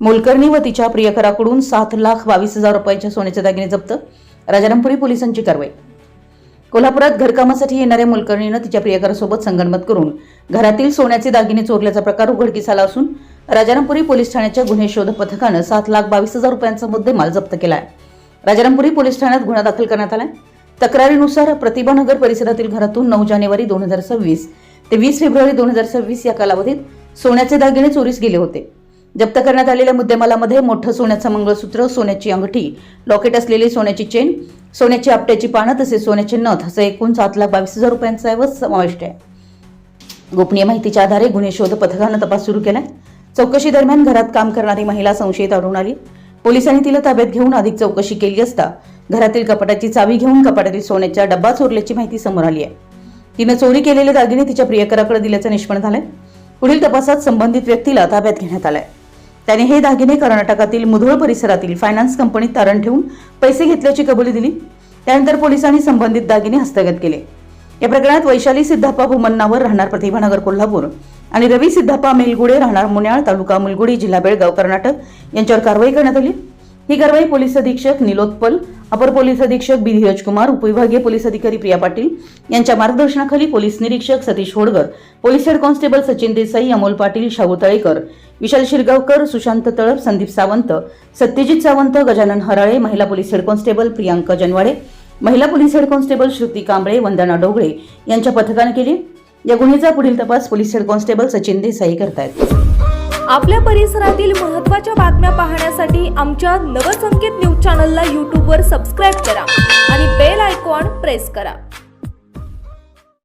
मोलकर्णी व तिच्या प्रियकराकडून 7,22,000 रुपयांच्या सोन्याचे दागिने जप्त. राजारामपुरी पोलिसांची कारवाई. कोल्हापुरात घरकामासाठी येणाऱ्या मोलकर्णीनं तिच्या प्रियकरासोबत संगनमत करून घरातील सोन्याचे दागिने चोरल्याचा प्रकार उघडकीस आला असून राजारामपुरी पोलीस ठाण्याच्या गुन्हे शोध पथकानं 7,22,000 रुपयांचा मुद्देमाल जप्त केला आहे. राजारामपुरी पोलीस ठाण्यात गुन्हा दाखल करण्यात आला. तक्रारीनुसार प्रतिभानगर परिसरातील घरातून 9 जानेवारी 2026 ते 20 फेब्रुवारी 2026 या कालावधीत सोन्याचे दागिने चोरीस गेले होते. जप्त करण्यात आलेल्या मुद्देमालामध्ये मोठं सोन्याचं मंगळसूत्र, सोन्याची अंगठी, लॉकेट असलेली सोन्याची चेन, सोन्याची आपट्याची पानं तसेच सोन्याचे नथ असे एकूण 7,22,000 रुपयांचा ऐवज समाविष्ट आहे. गोपनीय माहितीच्या आधारे गुन्हे शोध पथकानं तपास सुरू केलाय. चौकशी दरम्यान घरात काम करणारी महिला संशयित आढळून आली. पोलिसांनी तिला ताब्यात घेऊन अधिक चौकशी केली असता घरातील कपाटाची चावी घेऊन कपाटातील सोन्याचा डब्बा चोरल्याची माहिती समोर आली आहे. तिनं चोरी केलेले दागिने तिच्या प्रियकराकडे दिल्याचं निष्पन्न झालंय. पुढील तपासात संबंधित व्यक्तीला ताब्यात घेण्यात आलाय. त्याने हे दागिने कर्नाटकातील मुधोळ परिसरातील फायनान्स कंपनीत तारण ठेवून पैसे घेतल्याची कबुली दिली. त्यानंतर पोलिसांनी संबंधित दागिने हस्तगत केले. या प्रकरणात वैशाली सिद्धप्पा भूमन्नावर राहणार प्रतिभानगर कोल्हापूर आणि रवी सिद्धप्पा मेलगुडे राहणार मुन्याळ तालुका मुलगुडी जिल्हा बेळगाव कर्नाटक यांच्यावर कारवाई करण्यात आली. ही कारवाई पोलीस अधीक्षक निलोत्पल, अपर पोलीस अधीक्षक बी धीरज कुमार, उपविभागीय पोलीस अधिकारी प्रिया पाटील यांच्या मार्गदर्शनाखाली पोलीस निरीक्षक Satish Hodgar, police head constable Sachin Desai, Amol Patil, Shahu Talekar, Vishal Shirgaonkar, Sushant Talap, Sandeep Sawant, Satyajit Sawant, Gajanan Harale, महिला police head constable Priyanka Janwade, महिला police head constable Shruti Kamble, Vandana Dogale यांच्या पथकाने केली. या गुन्ह्याचा पुढील तपास police head constable Sachin Desai करतायत. आपल्या परिसरातील महत्त्वाच्या बातम्या पाहण्यासाठी आमच्या नवसंकेत न्यूज चॅनलला यूट्यूबवर सबस्क्राईब करा आणि बेल आयकॉन प्रेस करा.